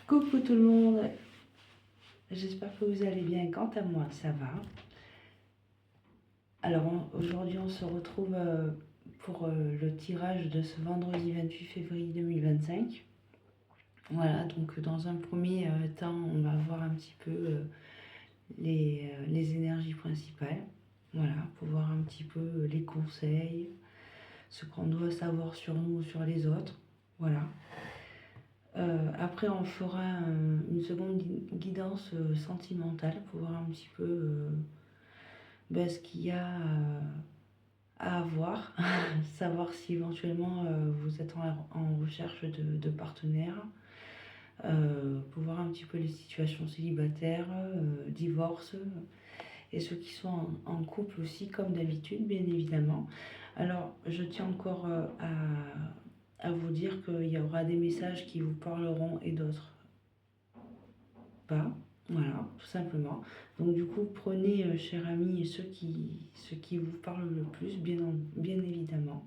Coucou tout le monde, j'espère que vous allez bien. Quant à moi, ça va. Alors aujourd'hui, on se retrouve pour le tirage de ce vendredi 28 février 2025. Voilà, donc dans un premier temps, on va voir un petit peu les énergies principales. Voilà, pour voir un petit peu les conseils, ce qu'on doit savoir sur nous ou sur les autres. Voilà. Après, on fera une seconde guidance sentimentale pour voir un petit peu ce qu'il y a à avoir, savoir si éventuellement vous êtes en recherche de partenaires, pour voir un petit peu les situations célibataires, divorce, et ceux qui sont en couple aussi, comme d'habitude, bien évidemment. Alors, je tiens encore à vous dire qu'il y aura des messages qui vous parleront et d'autres pas. Voilà, tout simplement. Donc du coup, prenez, chers amis, ceux qui vous parlent le plus, bien évidemment.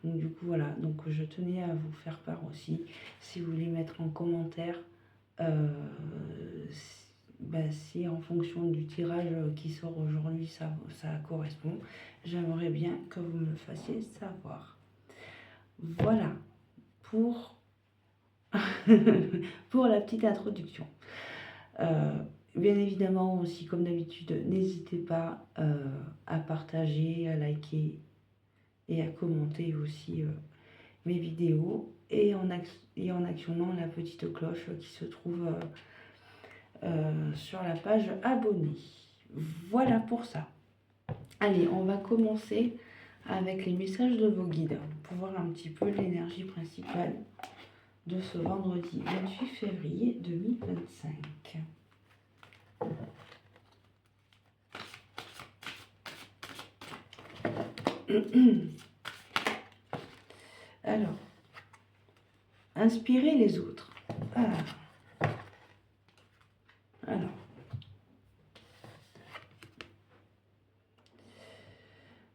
Donc du coup, voilà. Donc je tenais à vous faire part aussi, si vous voulez mettre en commentaire, euh, si en fonction du tirage qui sort aujourd'hui, ça correspond. J'aimerais bien que vous me le fassiez savoir. Voilà pour, pour la petite introduction. Bien évidemment aussi, comme d'habitude, n'hésitez pas à partager, à liker et à commenter aussi mes vidéos et en actionnant la petite cloche qui se trouve sur la page abonnés. Voilà pour ça. Allez, on va commencer avec les messages de vos guides pour voir un petit peu l'énergie principale de ce vendredi 28 février 2025. Alors, inspirer les autres.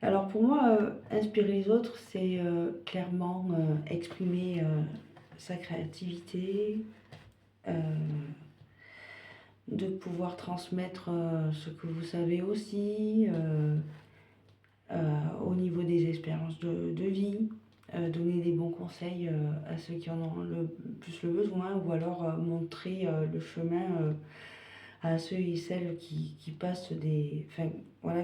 Alors pour moi, inspirer les autres, c'est clairement exprimer sa créativité, de pouvoir transmettre ce que vous savez aussi, au niveau des expériences de vie, donner des bons conseils à ceux qui en ont le plus le besoin, ou alors montrer le chemin à ceux et celles qui passent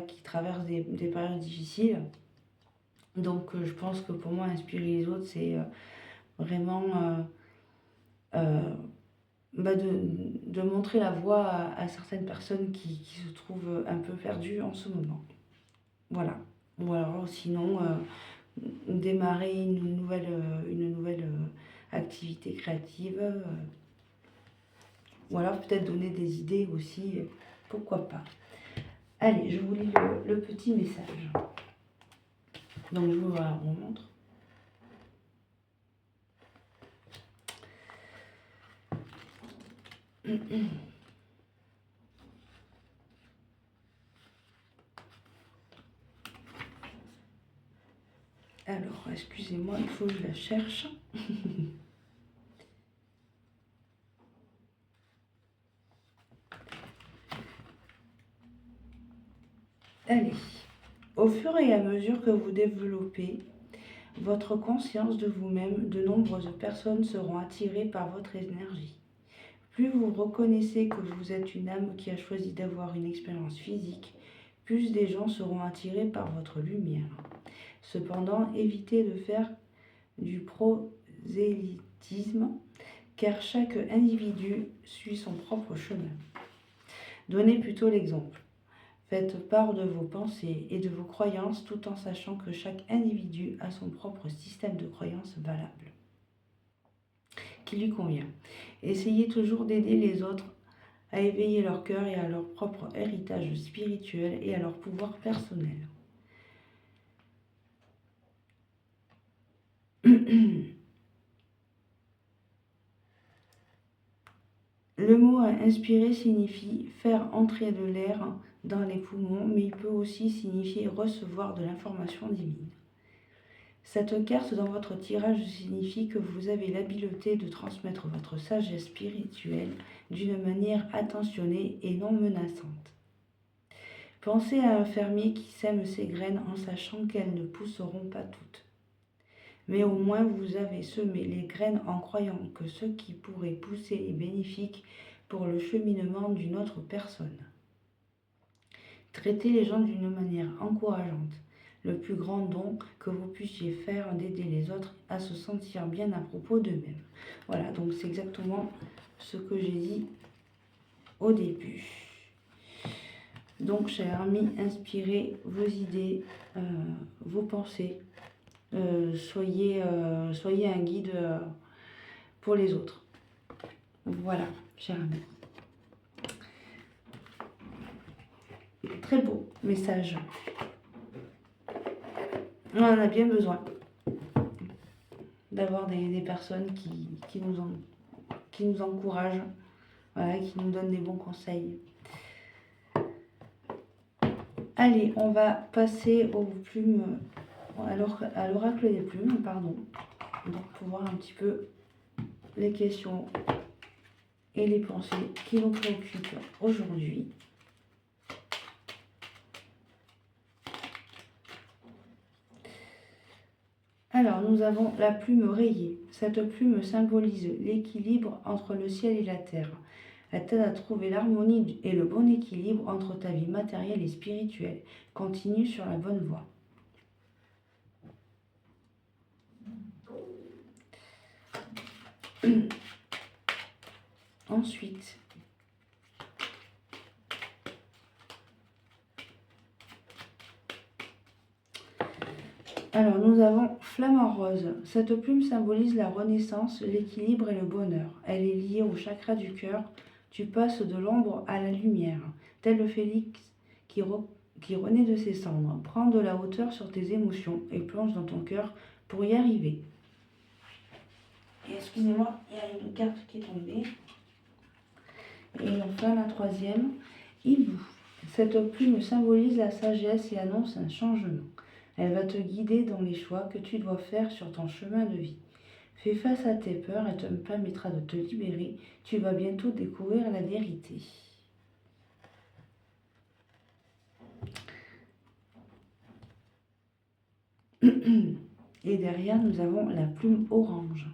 qui traversent des périodes difficiles. Donc je pense que pour moi, inspirer les autres, c'est vraiment de montrer la voie à certaines personnes qui se trouvent un peu perdues en ce moment. Voilà. Ou alors sinon, démarrer une nouvelle activité créative. Ou alors peut-être donner des idées aussi, pourquoi pas. Allez, je vous lis le petit message. Donc je vous remontre. Alors, excusez-moi, il faut que je la cherche. Allez, au fur et à mesure que vous développez votre conscience de vous-même, de nombreuses personnes seront attirées par votre énergie. Plus vous reconnaissez que vous êtes une âme qui a choisi d'avoir une expérience physique, plus des gens seront attirés par votre lumière. Cependant, évitez de faire du prosélytisme, car chaque individu suit son propre chemin. Donnez plutôt l'exemple. Faites part de vos pensées et de vos croyances tout en sachant que chaque individu a son propre système de croyances valable, qui lui convient. Essayez toujours d'aider les autres à éveiller leur cœur et à leur propre héritage spirituel et à leur pouvoir personnel. Le mot inspirer signifie faire entrer de l'air dans les poumons, mais il peut aussi signifier recevoir de l'information divine. Cette carte dans votre tirage signifie que vous avez l'habileté de transmettre votre sagesse spirituelle d'une manière attentionnée et non menaçante. Pensez à un fermier qui sème ses graines en sachant qu'elles ne pousseront pas toutes. Mais au moins vous avez semé les graines en croyant que ce qui pourrait pousser est bénéfique pour le cheminement d'une autre personne. Traitez les gens d'une manière encourageante. Le plus grand don que vous puissiez faire d'aider les autres à se sentir bien à propos d'eux-mêmes. Voilà, donc c'est exactement ce que j'ai dit au début. Donc, chers amis, inspirez vos idées, vos pensées. Soyez un guide pour les autres. Voilà, chers amis. Très beau message. On en a bien besoin d'avoir des personnes qui nous encouragent, voilà, qui nous donnent des bons conseils. Allez, on va passer aux plumes, à l'oracle des plumes, pardon, donc pour voir un petit peu les questions et les pensées qui nous préoccupent aujourd'hui. Alors, nous avons la plume rayée. Cette plume symbolise l'équilibre entre le ciel et la terre. Elle t'aide à trouver l'harmonie et le bon équilibre entre ta vie matérielle et spirituelle. Continue sur la bonne voie. Ensuite, alors nous avons Flamant Rose. Cette plume symbolise la renaissance, l'équilibre et le bonheur. Elle est liée au chakra du cœur. Tu passes de l'ombre à la lumière, tel le phénix qui renaît de ses cendres. Prends de la hauteur sur tes émotions et plonge dans ton cœur pour y arriver. Et excusez-moi, il y a une carte qui est tombée. Et enfin la troisième, Hibou. Cette plume symbolise la sagesse et annonce un changement. Elle va te guider dans les choix que tu dois faire sur ton chemin de vie. Fais face à tes peurs et te permettra de te libérer. Tu vas bientôt découvrir la vérité. Et derrière, nous avons la plume orange.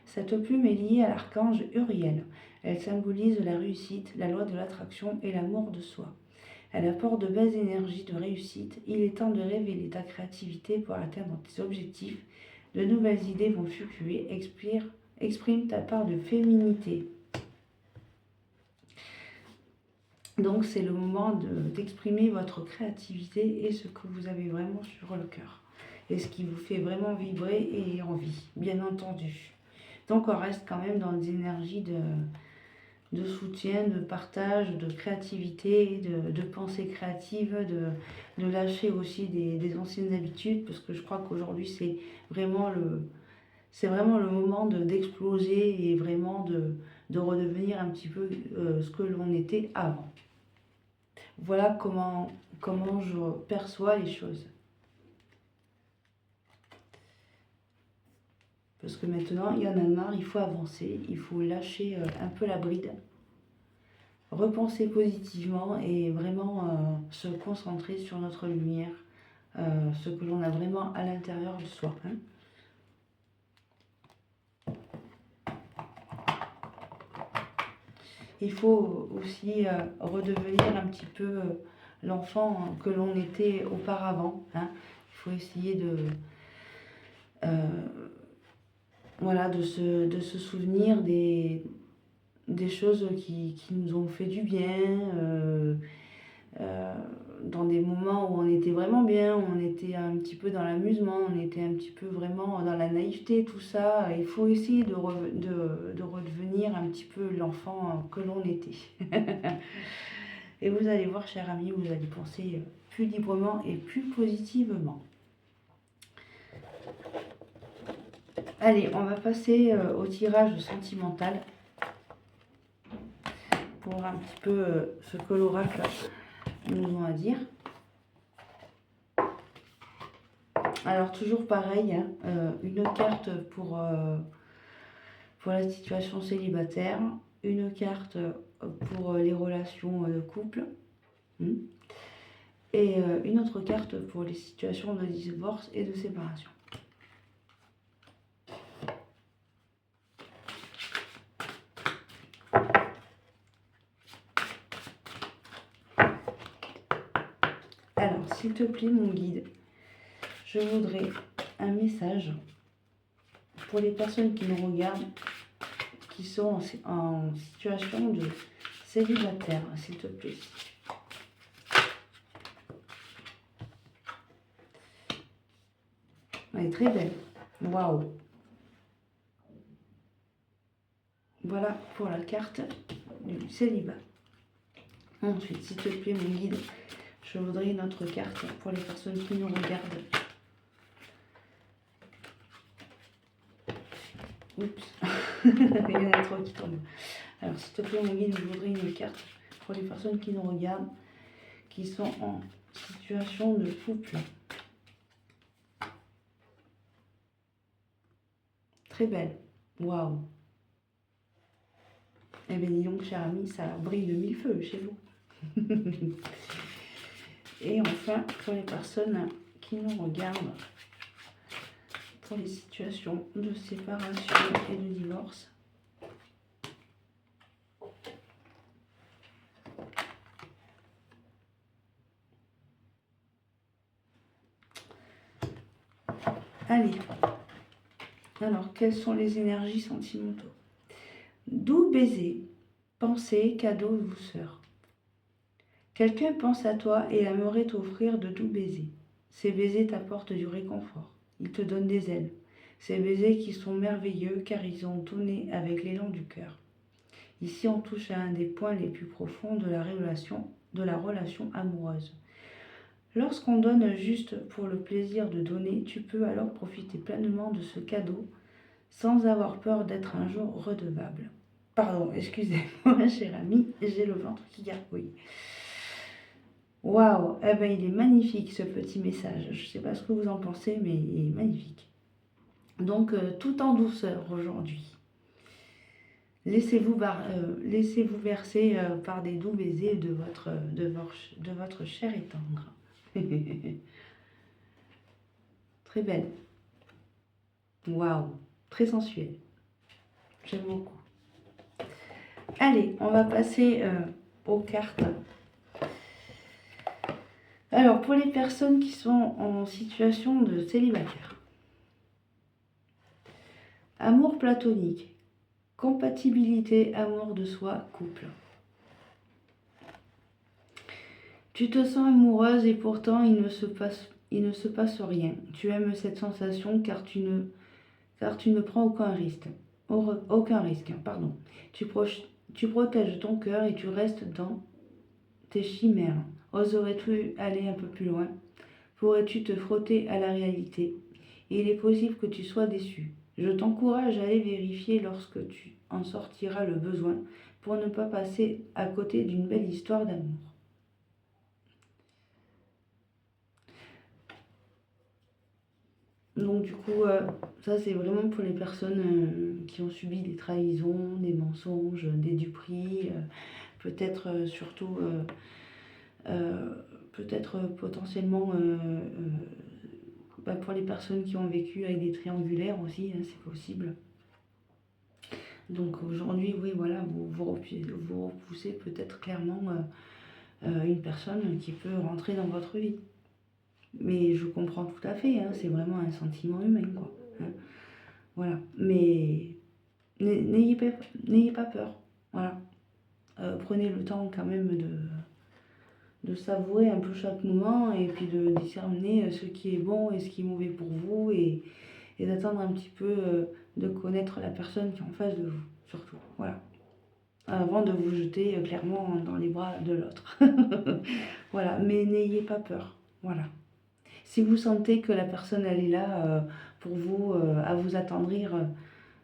Cette plume est liée à l'archange Uriel. Elle symbolise la réussite, la loi de l'attraction et l'amour de soi. Elle apporte de belles énergies de réussite. Il est temps de révéler ta créativité pour atteindre tes objectifs. De nouvelles idées vont fluctuer. Exprime ta part de féminité. Donc c'est le moment d'exprimer votre créativité et ce que vous avez vraiment sur le cœur. Et ce qui vous fait vraiment vibrer et envie, bien entendu. Donc on reste quand même dans des énergies de soutien, de partage, de créativité, de pensée créative, de lâcher aussi des anciennes habitudes, parce que je crois qu'aujourd'hui c'est vraiment le moment d'exploser et vraiment de redevenir un petit peu ce que l'on était avant. Voilà comment je perçois les choses. Parce que maintenant, il y en a marre, il faut avancer, il faut lâcher un peu la bride, repenser positivement et vraiment se concentrer sur notre lumière, ce que l'on a vraiment à l'intérieur de soi. Hein. Il faut aussi redevenir un petit peu l'enfant que l'on était auparavant. Hein. Il faut essayer de se souvenir des choses qui nous ont fait du bien, dans des moments où on était vraiment bien, où on était un petit peu dans l'amusement, on était un petit peu vraiment dans la naïveté, tout ça. Il faut essayer de redevenir un petit peu l'enfant que l'on était. Et vous allez voir, chers amis, vous allez penser plus librement et plus positivement. Allez, on va passer au tirage sentimental pour voir un petit peu ce que l'oracle nous a à dire. Alors toujours pareil, hein, une carte pour la situation célibataire, une carte pour les relations de couple, et une autre carte pour les situations de divorce et de séparation. Alors, s'il te plaît, mon guide, je voudrais un message pour les personnes qui nous regardent, qui sont en situation de célibataire, s'il te plaît. Elle est très belle. Waouh. Voilà pour la carte du célibat. Ensuite, s'il te plaît, mon guide, je voudrais une autre carte pour les personnes qui nous regardent. Oups. Il y en a trop qui tombent. Alors, s'il te plaît, mon guide, je voudrais une carte pour les personnes qui nous regardent, qui sont en situation de couple. Très belle. Waouh. Eh bien, dis donc, cher ami, ça brille de mille feux chez vous. Et enfin, pour les personnes qui nous regardent, pour les situations de séparation et de divorce. Allez. Alors, quelles sont les énergies sentimentaux? Doux baiser, pensée, cadeau, douceur. Quelqu'un pense à toi et aimerait t'offrir de doux baisers. Ces baisers t'apportent du réconfort. Ils te donnent des ailes. Ces baisers qui sont merveilleux car ils ont donné avec l'élan du cœur. Ici, on touche à un des points les plus profonds de la relation amoureuse. Lorsqu'on donne juste pour le plaisir de donner, tu peux alors profiter pleinement de ce cadeau sans avoir peur d'être un jour redevable. Pardon, excusez-moi, cher ami, j'ai le ventre qui gargouille. Waouh, eh ben, il est magnifique ce petit message. Je ne sais pas ce que vous en pensez, mais il est magnifique. Donc, tout en douceur aujourd'hui. Laissez-vous bercer par des doux baisers de votre chair et tendre. Très belle. Waouh, très sensuelle. J'aime beaucoup. Allez, on va passer aux cartes. Alors, pour les personnes qui sont en situation de célibataire. Amour platonique. Compatibilité, amour de soi, couple. Tu te sens amoureuse et pourtant il ne se passe rien. Tu aimes cette sensation car tu ne prends aucun risque. Pardon. Tu protèges ton cœur et tu restes dans tes chimères. Oserais-tu aller un peu plus loin? Pourrais-tu te frotter à la réalité? Il est possible que tu sois déçu. Je t'encourage à aller vérifier lorsque tu en sortiras le besoin pour ne pas passer à côté d'une belle histoire d'amour. Donc du coup, ça c'est vraiment pour les personnes qui ont subi des trahisons, des mensonges, des duperies, peut-être surtout, peut-être potentiellement pour les personnes qui ont vécu avec des triangulaires aussi, hein, c'est possible. Donc aujourd'hui, oui, voilà, vous repoussez peut-être clairement une personne qui peut rentrer dans votre vie. Mais je comprends tout à fait, hein, c'est vraiment un sentiment humain, quoi. Hein. Voilà. Mais n'ayez pas peur. Voilà. Prenez le temps quand même de savourer un peu chaque moment et puis de discerner ce qui est bon et ce qui est mauvais pour vous et d'attendre un petit peu de connaître la personne qui est en face de vous, surtout. Voilà. Avant de vous jeter clairement dans les bras de l'autre. Voilà. Mais n'ayez pas peur. Voilà. Si vous sentez que la personne elle est là pour vous, à vous attendrir,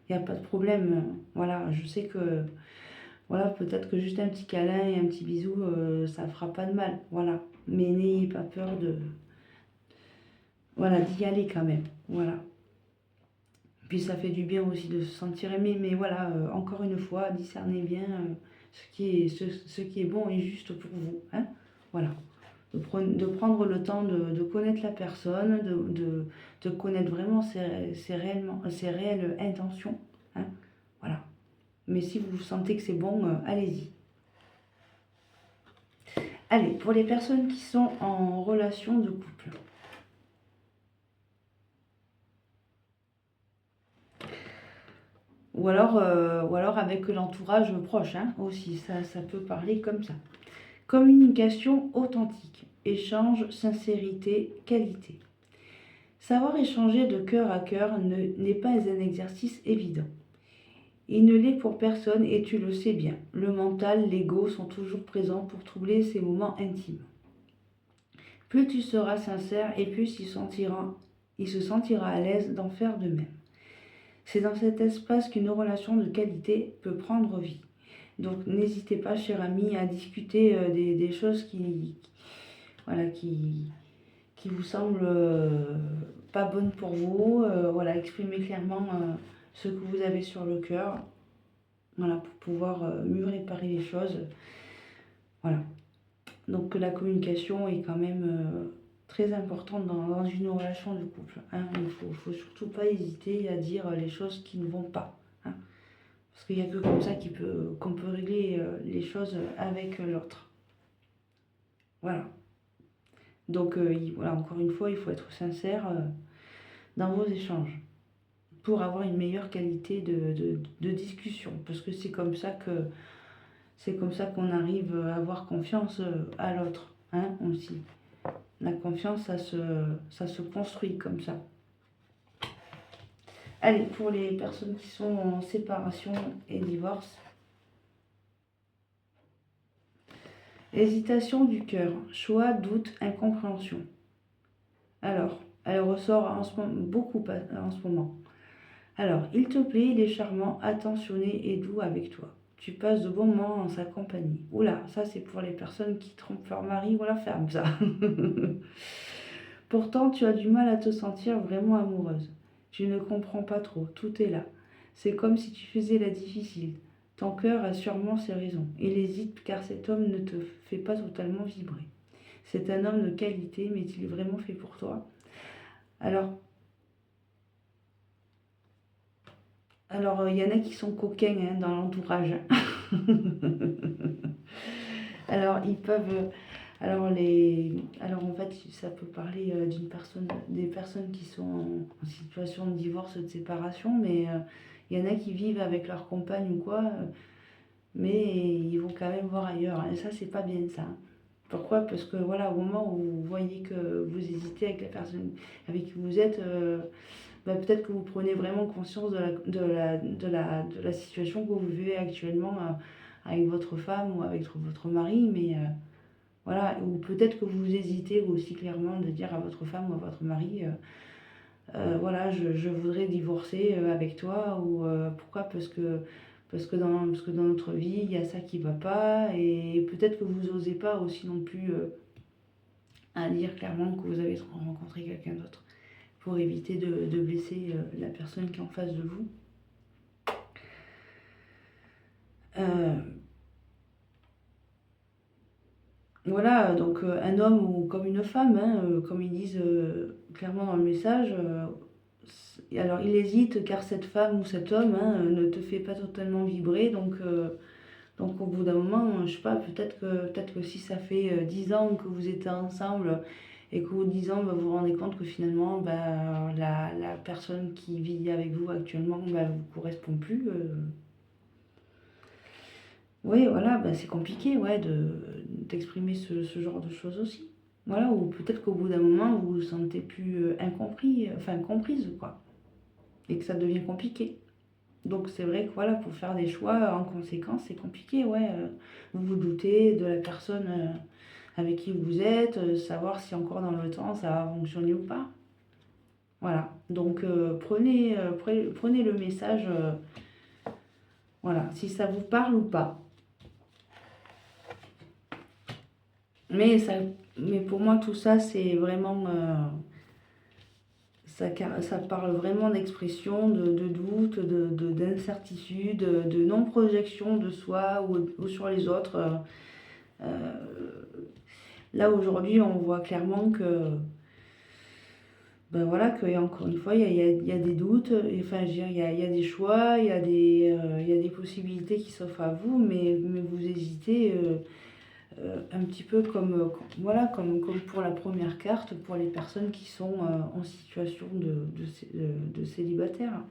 il n'y a pas de problème. Voilà, je sais que voilà, peut-être que juste un petit câlin et un petit bisou, ça fera pas de mal. Voilà. Mais n'ayez pas peur de. voilà, d'y aller quand même. Voilà. Puis ça fait du bien aussi de se sentir aimé, mais voilà, encore une fois, discernez bien ce qui est bon et juste pour vous. Hein. Voilà. De prendre le temps de connaître la personne, de connaître vraiment ses réelles intentions. Hein. Voilà. Mais si vous sentez que c'est bon, allez-y. Allez, pour les personnes qui sont en relation de couple. Ou alors avec l'entourage proche, hein, aussi, ça peut parler comme ça. Communication authentique, échange, sincérité, qualité. Savoir échanger de cœur à cœur n'est pas un exercice évident. Il ne l'est pour personne et tu le sais bien. Le mental, l'ego sont toujours présents pour troubler ces moments intimes. Plus tu seras sincère et plus il se sentira à l'aise d'en faire de même. C'est dans cet espace qu'une relation de qualité peut prendre vie. Donc n'hésitez pas, cher ami, à discuter des choses voilà, qui vous semblent pas bonnes pour vous. Voilà, exprimez clairement ce que vous avez sur le cœur. Voilà, pour pouvoir mieux réparer les choses. Voilà. Donc la communication est quand même très importante dans une relation de couple. Hein. Il ne faut surtout pas hésiter à dire les choses qui ne vont pas. Hein. Parce qu'il n'y a que comme ça qu'on peut régler les choses avec l'autre. Voilà. Donc voilà, encore une fois, il faut être sincère dans vos échanges pour avoir une meilleure qualité de discussion. Parce que c'est comme ça qu'on arrive à avoir confiance à l'autre, hein, aussi. La confiance, ça se construit comme ça. Allez, pour les personnes qui sont en séparation et divorce. Hésitation du cœur, choix, doute, incompréhension. Alors, elle ressort beaucoup en ce moment. Alors, il te plaît, il est charmant, attentionné et doux avec toi. Tu passes de bons moments en sa compagnie. Oula, ça c'est pour les personnes qui trompent leur mari ou leur femme, ça. Pourtant, tu as du mal à te sentir vraiment amoureuse. Tu ne comprends pas trop, tout est là. C'est comme si tu faisais la difficile. Ton cœur a sûrement ses raisons. Il hésite car cet homme ne te fait pas totalement vibrer. C'est un homme de qualité, mais est-il vraiment fait pour toi? Alors, il y en a qui sont coquins hein, dans l'entourage. Alors, ils peuvent. Alors, en fait, ça peut parler des personnes qui sont en situation de divorce, de séparation, mais il y en a qui vivent avec leur compagne ou quoi, mais ils vont quand même voir ailleurs. Et ça, c'est pas bien ça. Pourquoi? Parce que voilà, au moment où vous voyez que vous hésitez avec la personne avec qui vous êtes, peut-être que vous prenez vraiment conscience de la situation que vous vivez actuellement avec votre femme ou avec votre mari, mais voilà, ou peut-être que vous hésitez aussi clairement de dire à votre femme ou à votre mari, voilà, je voudrais divorcer avec toi, ou pourquoi? Parce que dans notre vie, il y a ça qui va pas, et peut-être que vous n'osez pas aussi non plus à dire clairement que vous avez rencontré quelqu'un d'autre, pour éviter de blesser la personne qui est en face de vous. Voilà, donc un homme ou comme une femme, hein, comme ils disent clairement dans le message, alors il hésite car cette femme ou cet homme hein, ne te fait pas totalement vibrer, donc au bout d'un moment, je sais pas, peut-être que si ça fait 10 ans que vous êtes ensemble et qu'au 10 ans, vous vous rendez compte que finalement, la personne qui vit avec vous actuellement, vous correspond plus. Oui, voilà, c'est compliqué, ouais, d'exprimer ce genre de choses aussi. Voilà, ou peut-être qu'au bout d'un moment, vous vous sentez plus incompris, enfin comprise, quoi, et que ça devient compliqué. Donc c'est vrai que voilà, pour faire des choix en conséquence, c'est compliqué, ouais. Vous vous doutez de la personne avec qui vous êtes, savoir si encore dans le temps ça va fonctionner ou pas. Voilà, donc prenez le message, voilà, si ça vous parle ou pas. Mais, ça, mais pour moi, tout ça, c'est vraiment Ça parle vraiment d'expression, de doute, d'incertitude, de non-projection de soi ou sur les autres. Là, aujourd'hui, on voit clairement que, ben voilà, encore une fois, il y a des doutes, enfin, je veux dire, il y a des choix, il y a des possibilités qui s'offrent à vous, mais vous hésitez un petit peu voilà, comme pour la première carte, pour les personnes qui sont en situation de célibataire.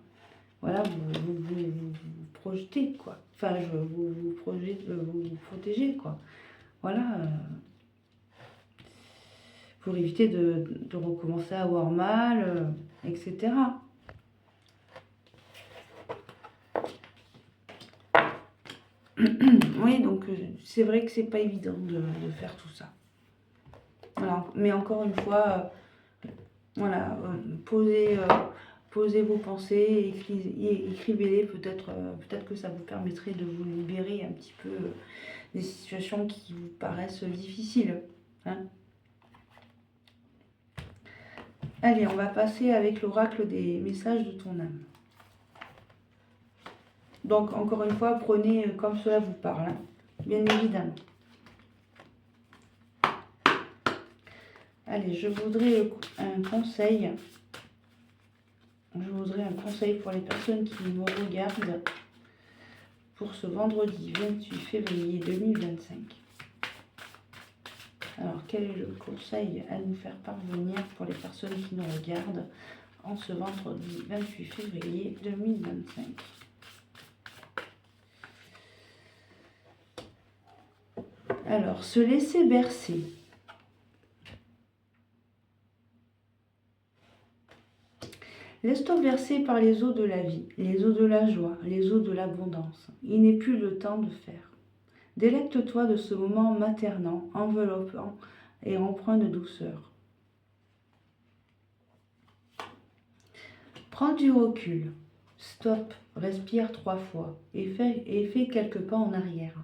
Voilà, vous projetez, quoi. Enfin, vous vous protégez, quoi. Voilà. Pour éviter de recommencer à avoir mal, etc. Oui, donc c'est vrai que c'est pas évident de faire tout ça. Voilà. Mais encore une fois, voilà, posez vos pensées, écrivez-les, peut-être que ça vous permettrait de vous libérer un petit peu des situations qui vous paraissent difficiles. Hein. Allez, on va passer avec l'oracle des messages de ton âme. Donc, encore une fois, prenez comme cela vous parle, hein, bien évidemment. Allez, je voudrais un conseil. Je voudrais un conseil pour les personnes qui me regardent pour ce vendredi 28 février 2025. Alors, quel est le conseil à nous faire parvenir pour les personnes qui nous regardent en ce vendredi 28 février 2025 ? Alors, se laisser bercer. Laisse-toi bercer par les eaux de la vie, les eaux de la joie, les eaux de l'abondance. Il n'est plus le temps de faire. Délecte-toi de ce moment maternant, enveloppant et empreint de douceur. Prends du recul. Stop, respire 3 fois et fais quelques pas en arrière.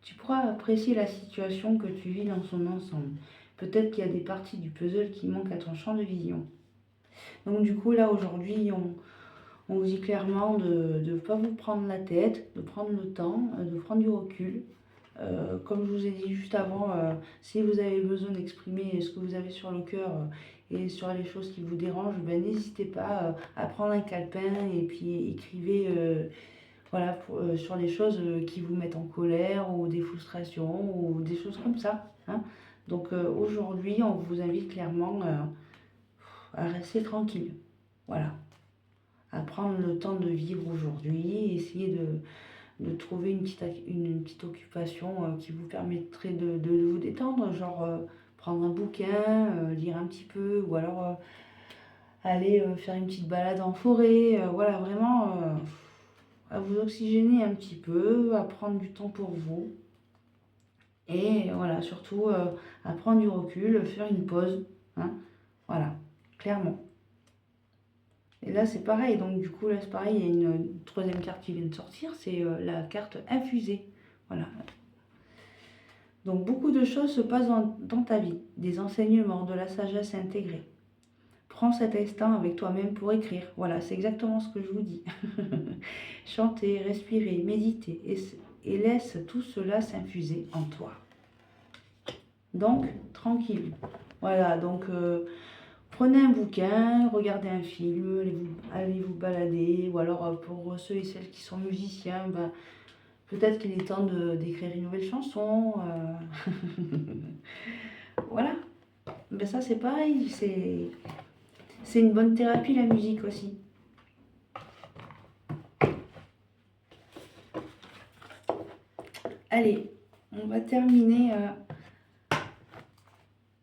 Tu pourras apprécier la situation que tu vis dans son ensemble. Peut-être qu'il y a des parties du puzzle qui manquent à ton champ de vision. Donc du coup, là, aujourd'hui, on vous dit clairement de ne pas vous prendre la tête, de prendre le temps, de prendre du recul. Comme je vous ai dit juste avant, si vous avez besoin d'exprimer ce que vous avez sur le cœur et sur les choses qui vous dérangent, ben, n'hésitez pas à prendre un calepin et puis écrivez voilà, sur les choses qui vous mettent en colère ou des frustrations ou des choses comme ça. Hein. Donc aujourd'hui, on vous invite clairement à rester tranquille. Voilà. À prendre le temps de vivre aujourd'hui, essayer de trouver une petite occupation qui vous permettrait de vous détendre, genre prendre un bouquin, lire un petit peu, ou alors aller faire une petite balade en forêt, voilà, vraiment à vous oxygéner un petit peu, à prendre du temps pour vous, et voilà, surtout à prendre du recul, faire une pause, hein, voilà, clairement. Et là, c'est pareil. Donc, du coup, là, c'est pareil. Il y a une troisième carte qui vient de sortir. C'est la carte infusée. Voilà. Donc, beaucoup de choses se passent dans ta vie. Des enseignements, de la sagesse intégrée. Prends cet instant avec toi-même pour écrire. Voilà, c'est exactement ce que je vous dis. Chanter, respirer, méditer. Et laisse tout cela s'infuser en toi. Donc, tranquille. Voilà, donc... prenez un bouquin, regardez un film, allez vous balader, ou alors pour ceux et celles qui sont musiciens, ben, peut-être qu'il est temps d'écrire une nouvelle chanson. Voilà. Ben ça c'est pareil, c'est une bonne thérapie la musique aussi. Allez, on va terminer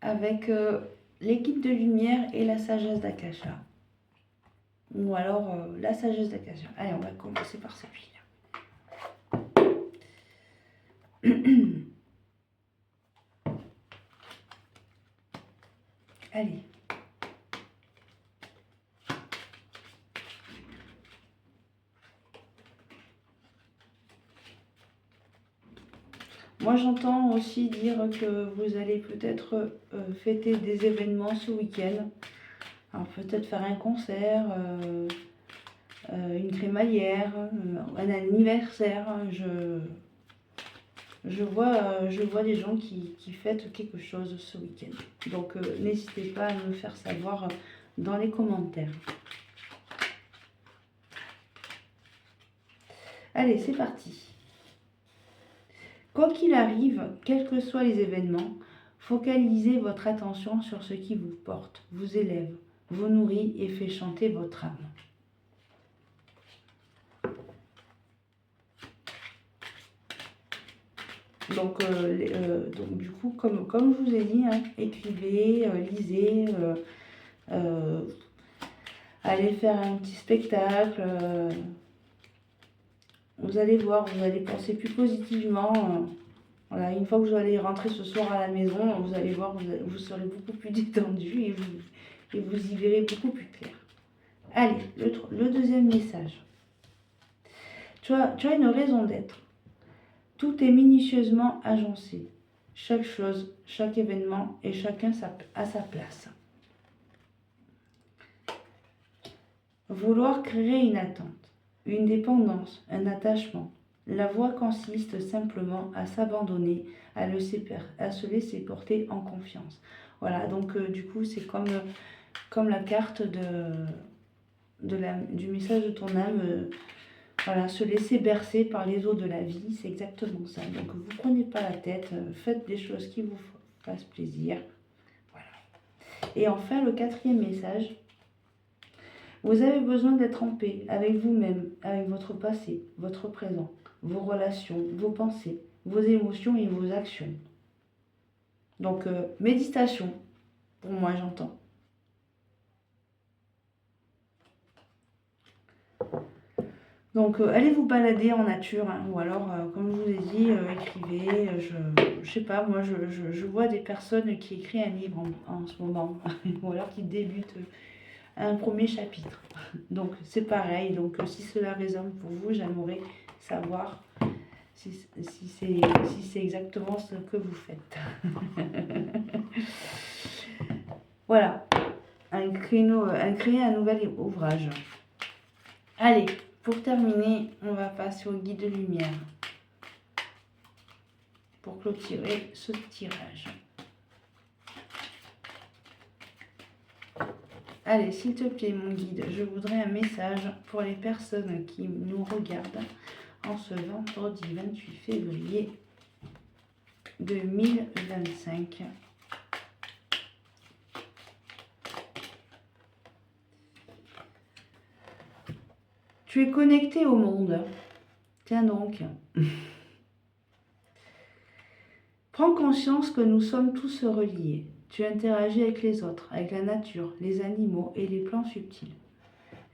avec... les guides de lumière et la sagesse d'Akasha. Ou alors la sagesse d'Akasha. Allez, on va commencer par celui-là. Allez. Moi, j'entends aussi dire que vous allez peut-être fêter des événements ce week-end. Alors peut-être faire un concert, une crémaillère, un anniversaire. Je vois des gens qui fêtent quelque chose ce week-end. Donc n'hésitez pas à me faire savoir dans les commentaires. Allez, c'est parti. Quoi qu'il arrive, quels que soient les événements, focalisez votre attention sur ce qui vous porte, vous élève, vous nourrit et fait chanter votre âme. Donc du coup, comme je vous ai dit, hein, écrivez, lisez, allez faire un petit spectacle. Vous allez voir, vous allez penser plus positivement. Voilà, une fois que vous allez rentrer ce soir à la maison, vous allez voir, vous serez beaucoup plus détendu et vous y verrez beaucoup plus clair. Allez, le deuxième message. Tu as une raison d'être. Tout est minutieusement agencé. Chaque chose, chaque événement et chacun à sa place. Vouloir créer une attente, une dépendance, un attachement. La voie consiste simplement à s'abandonner, à se laisser porter en confiance. Voilà, donc du coup, c'est comme la carte du message de ton âme. Voilà, se laisser bercer par les eaux de la vie, c'est exactement ça. Donc, vous ne prenez pas la tête, faites des choses qui vous fassent plaisir. Voilà. Et enfin, le quatrième message. Vous avez besoin d'être en paix avec vous-même, avec votre passé, votre présent, vos relations, vos pensées, vos émotions et vos actions. Donc, méditation, pour moi, j'entends. Donc, allez vous balader en nature, hein, ou alors, comme je vous ai dit, écrivez. Je sais pas, moi, je vois des personnes qui écrivent un livre en ce moment, ou alors qui débutent un premier chapitre. Donc, c'est pareil. Donc, si cela résonne pour vous, j'aimerais savoir si c'est exactement ce que vous faites. Voilà, créer un nouvel ouvrage. Allez, pour terminer, on va passer au guide de lumière pour clôturer ce tirage. Allez, s'il te plaît, mon guide, je voudrais un message pour les personnes qui nous regardent en ce vendredi 28 février 2025. Tu es connecté au monde. Tiens donc. Prends conscience que nous sommes tous reliés. Tu interagis avec les autres, avec la nature, les animaux et les plans subtils.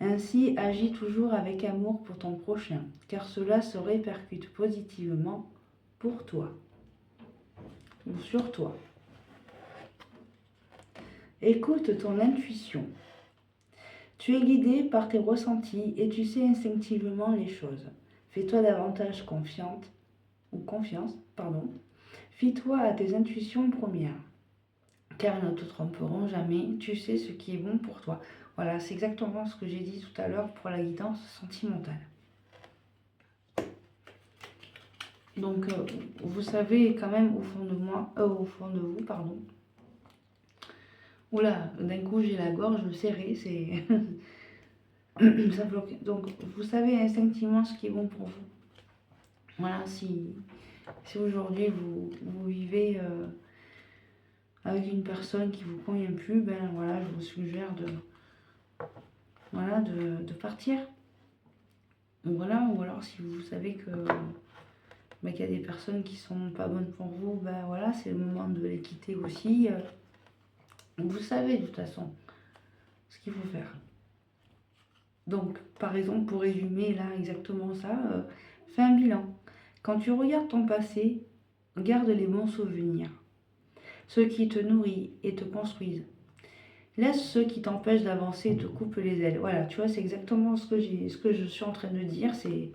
Ainsi, agis toujours avec amour pour ton prochain, car cela se répercute positivement pour toi ou sur toi. Écoute ton intuition. Tu es guidé par tes ressentis et tu sais instinctivement les choses. Fais-toi davantage confiance. Fie-toi à tes intuitions premières, car elles ne te tromperont jamais. Tu sais ce qui est bon pour toi. Voilà, c'est exactement ce que j'ai dit tout à l'heure pour la guidance sentimentale. Donc, vous savez quand même au fond de vous, pardon. Oula, d'un coup j'ai la gorge serrée, c'est ça bloque. Donc, vous savez instinctivement ce qui est bon pour vous. Voilà, si aujourd'hui vous vivez avec une personne qui vous convient plus, ben voilà, je vous suggère de partir. Voilà, ou alors si vous savez que qu'il y a des personnes qui sont pas bonnes pour vous, ben voilà, c'est le moment de les quitter aussi. Vous savez de toute façon ce qu'il faut faire. Donc, par exemple, pour résumer là exactement ça, fais un bilan. Quand tu regardes ton passé, garde les bons souvenirs, ceux qui te nourrissent et te construisent. Laisse ceux qui t'empêchent d'avancer et te coupent les ailes. Voilà, tu vois, c'est exactement ce que je suis en train de dire. C'est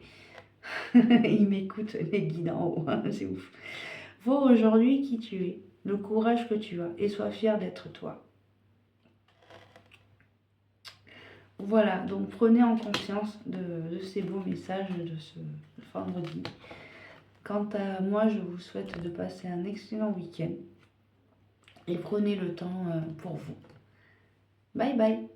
ils m'écoutent, les guides en haut, hein, c'est ouf. Vois aujourd'hui qui tu es, le courage que tu as et sois fier d'être toi. Voilà, donc prenez en conscience de ces beaux messages de ce vendredi. Quant à moi, je vous souhaite de passer un excellent week-end et prenez le temps pour vous. Bye bye.